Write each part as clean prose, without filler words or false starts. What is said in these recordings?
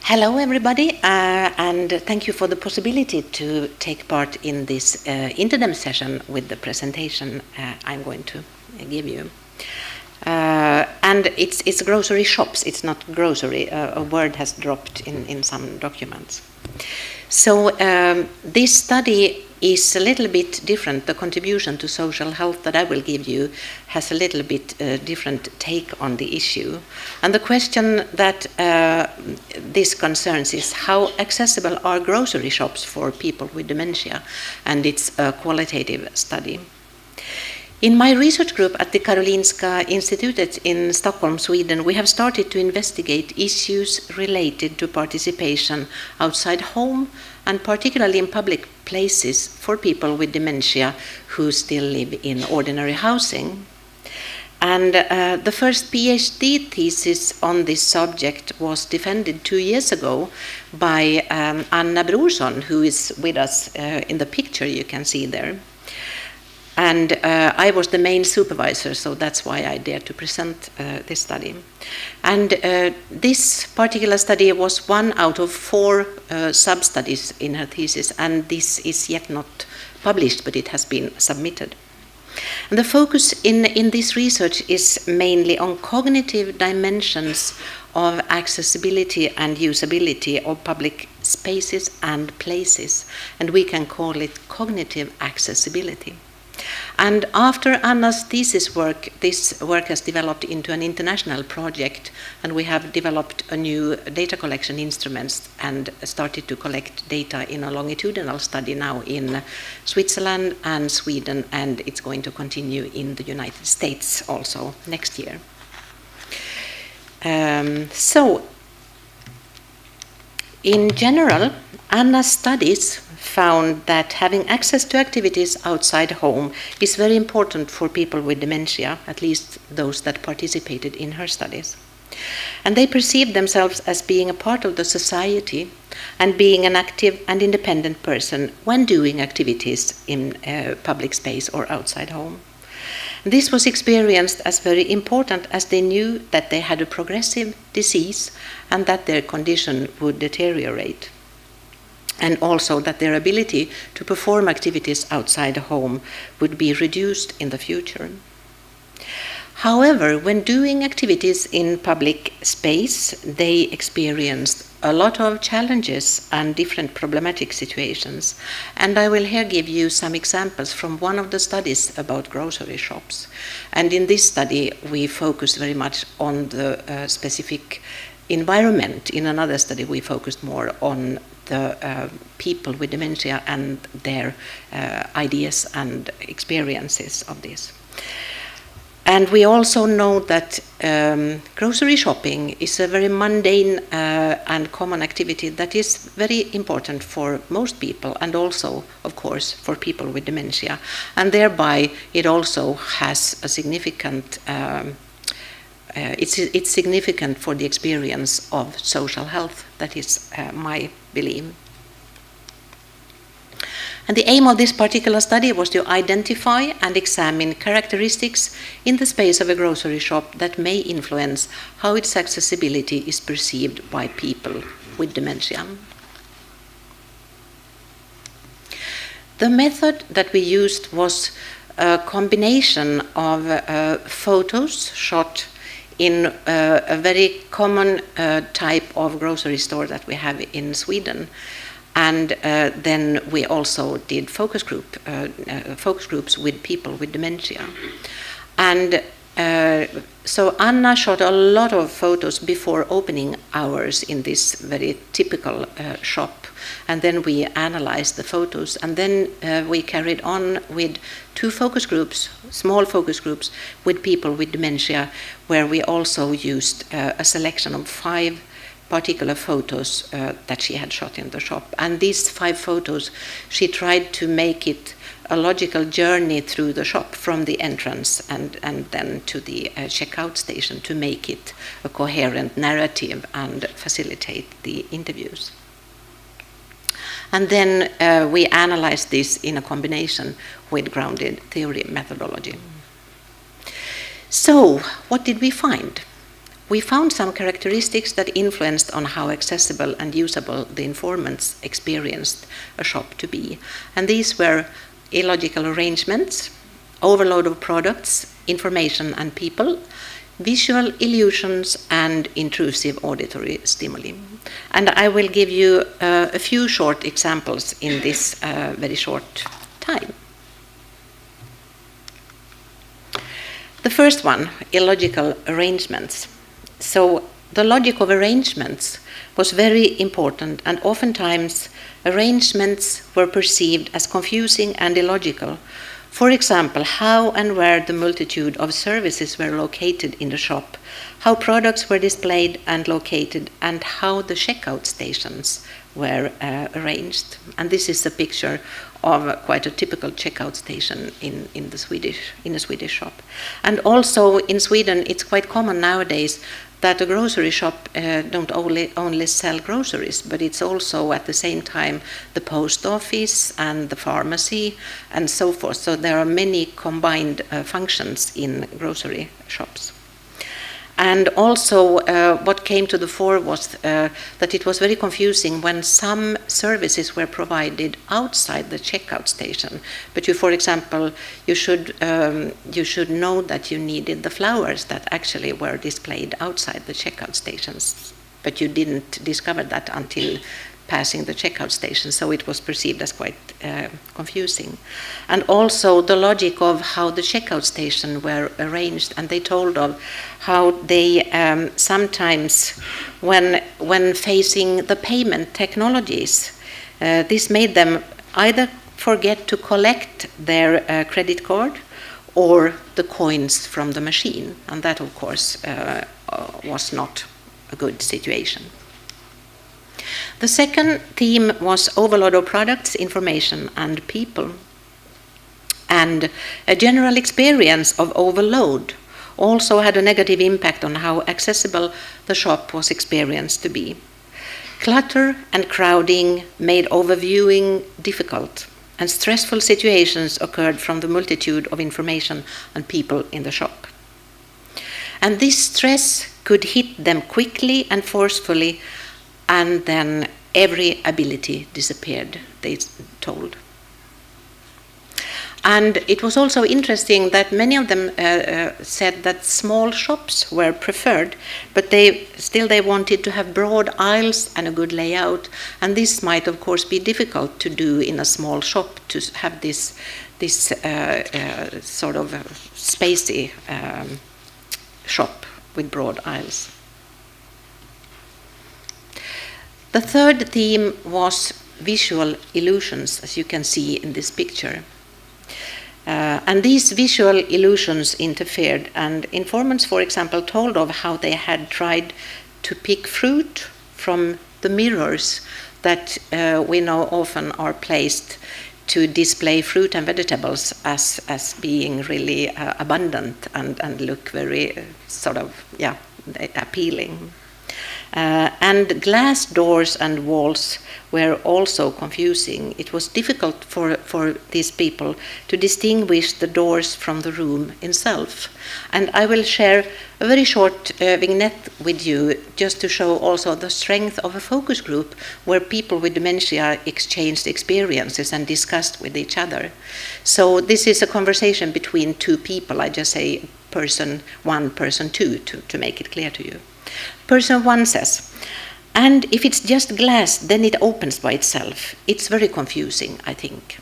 Hello everybody, and thank you for the possibility to take part in this Interdem session with the presentation I'm going to give you. And it's grocery shops, it's not grocery, a word has dropped in some documents. So this study is a little bit different. The contribution to social health that I will give you has a little bit different take on the issue. And the question that this concerns is how accessible are grocery shops for people with dementia? And it's a qualitative study. In my research group at the Karolinska Institutet in Stockholm, Sweden, we have started to investigate issues related to participation outside home and particularly in public places for people with dementia who still live in ordinary housing. And the first PhD thesis on this subject was defended 2 years ago by Anna Brorsson, who is with us in the picture you can see there. And I was the main supervisor, so that's why I dared to present this study. And this particular study was one out of 4 sub-studies in her thesis, and this is yet not published, but it has been submitted. And the focus in this research is mainly on cognitive dimensions of accessibility and usability of public spaces and places, and we can call it cognitive accessibility. And after Anna's thesis work, this work has developed into an international project, and we have developed a new data collection instruments and started to collect data in a longitudinal study now in Switzerland and Sweden, and it's going to continue in the United States also next year. So, in general, Anna's studies found that having access to activities outside home is very important for people with dementia, at least those that participated in her studies. And they perceived themselves as being a part of the society and being an active and independent person when doing activities in public space or outside home. This was experienced as very important as they knew that they had a progressive disease and that their condition would deteriorate, and also that their ability to perform activities outside home would be reduced in the future. However, when doing activities in public space, they experienced a lot of challenges and different problematic situations. And I will here give you some examples from one of the studies about grocery shops. And in this study, we focused very much on the specific environment. In another study, we focused more on the people with dementia and their ideas and experiences of this. And we also know that grocery shopping is a very mundane and common activity that is very important for most people, and also, of course, for people with dementia. And thereby, it also has a significant it's significant for the experience of social health. That is my belief. And the aim of this particular study was to identify and examine characteristics in the space of a grocery shop that may influence how its accessibility is perceived by people with dementia. The method that we used was a combination of photos shot in a very common type of grocery store that we have in Sweden. And then we also did focus groups with people with dementia. And so Anna shot a lot of photos before opening hours in this very typical shop. And then we analyzed the photos. And then we carried on with 2 focus groups, small focus groups, with people with dementia, where we also used a selection of 5 particular photos that she had shot in the shop. And these 5 photos, she tried to make it a logical journey through the shop from the entrance and then to the checkout station to make it a coherent narrative and facilitate the interviews. And then we analyzed this in a combination with grounded theory methodology. So, what did we find? we found some characteristics that influenced on how accessible and usable the informants experienced a shop to be. And these were illogical arrangements, overload of products, information and people, visual illusions, and intrusive auditory stimuli. And I will give you a few short examples in this very short time. The first one, illogical arrangements. So the logic of arrangements was very important, and oftentimes arrangements were perceived as confusing and illogical. For example, how and where the multitude of services were located in the shop, how products were displayed and located, and how the checkout stations were arranged. And this is a picture of quite a typical checkout station in a Swedish shop. And also in Sweden, it's quite common nowadays that a grocery shop don't only sell groceries, but it's also at the same time the post office and the pharmacy and so forth. So there are many combined functions in grocery shops. And also what came to the fore was that it was very confusing when some services were provided outside the checkout station. But you, for example, you should know that you needed the flowers that actually were displayed outside the checkout stations. But you didn't discover that until passing the checkout station, so it was perceived as quite confusing. And also the logic of how the checkout station were arranged, and they told of how they sometimes, when facing the payment technologies, this made them either forget to collect their credit card or the coins from the machine, and that of course was not a good situation. The second theme was overload of products, information, and people. And a general experience of overload also had a negative impact on how accessible the shop was experienced to be. Clutter and crowding made overviewing difficult, and stressful situations occurred from the multitude of information and people in the shop. And this stress could hit them quickly and forcefully, and then every ability disappeared, they told. And it was also interesting that many of them said that small shops were preferred, but they wanted to have broad aisles and a good layout. And this might, of course, be difficult to do in a small shop, to have this sort of spacey shop with broad aisles. The third theme was visual illusions, as you can see in this picture. And these visual illusions interfered, and informants, for example, told of how they had tried to pick fruit from the mirrors that we know often are placed to display fruit and vegetables as being really abundant and look very appealing. And glass doors and walls were also confusing. It was difficult for these people to distinguish the doors from the room itself. And I will share a very short vignette with you just to show also the strength of a focus group where people with dementia exchanged experiences and discussed with each other. So this is a conversation between two people. I just say person one, person two to make it clear to you. Person one says, and if it's just glass, then it opens by itself. It's very confusing, I think.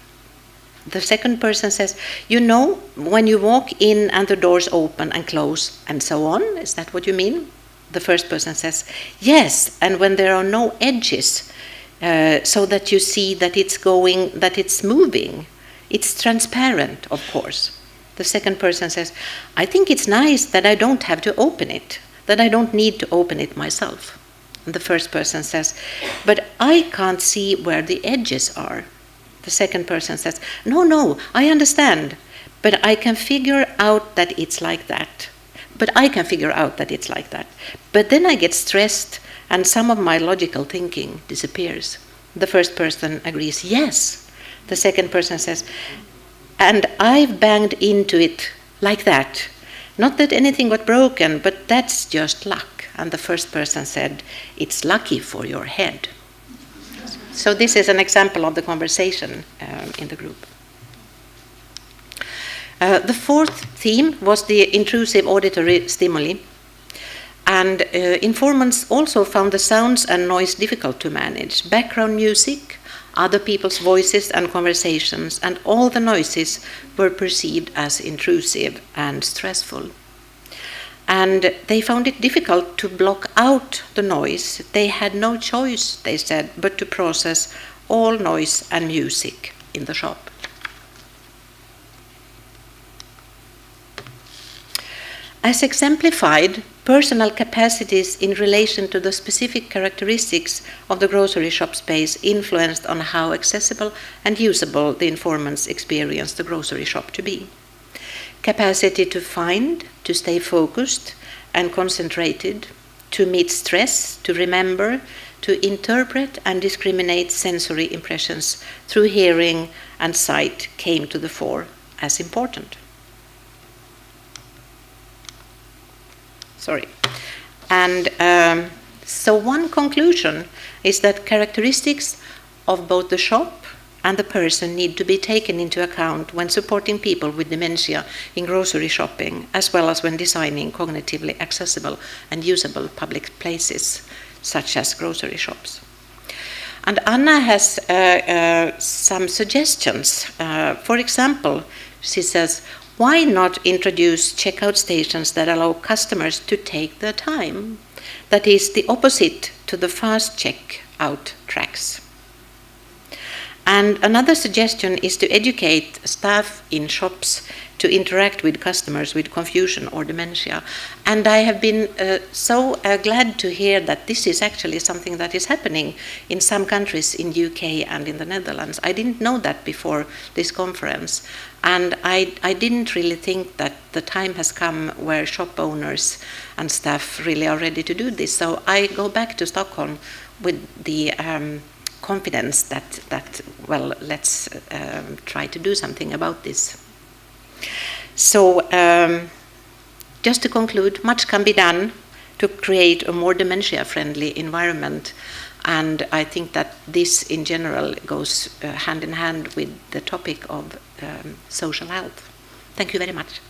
The second person says, you know, when you walk in and the doors open and close and so on, is that what you mean? The first person says, yes, and when there are no edges, so that you see that it's going, that it's moving. It's transparent, of course. The second person says, I think it's nice that I don't have to open it, that I don't need to open it myself. And the first person says, but I can't see where the edges are. The second person says, no, I understand, but I can figure out that it's like that. But then I get stressed and some of my logical thinking disappears. The first person agrees, yes. The second person says, and I've banged into it like that. Not that anything got broken, but that's just luck. And the first person said, it's lucky for your head. So this is an example of the conversation in the group. The fourth theme was the intrusive auditory stimuli. And informants also found the sounds and noise difficult to manage. Background music, other people's voices and conversations, and all the noises were perceived as intrusive and stressful. And they found it difficult to block out the noise. They had no choice, they said, but to process all noise and music in the shop. As exemplified, personal capacities in relation to the specific characteristics of the grocery shop space influenced on how accessible and usable the informants experienced the grocery shop to be. Capacity to find, to stay focused and concentrated, to meet stress, to remember, to interpret and discriminate sensory impressions through hearing and sight came to the fore as important. And so one conclusion is that characteristics of both the shop and the person need to be taken into account when supporting people with dementia in grocery shopping, as well as when designing cognitively accessible and usable public places, such as grocery shops. And Anna has some suggestions. For example, she says, why not introduce checkout stations that allow customers to take their time? That is the opposite to the fast checkout tracks. And another suggestion is to educate staff in shops to interact with customers with confusion or dementia. And I have been so glad to hear that this is actually something that is happening in some countries in UK and in the Netherlands. I didn't know that before this conference. And I didn't really think that the time has come where shop owners and staff really are ready to do this. So I go back to Stockholm with the confidence that well, let's try to do something about this. So just to conclude, much can be done to create a more dementia-friendly environment. And I think that this in general goes hand in hand with the topic of social health. Thank you very much.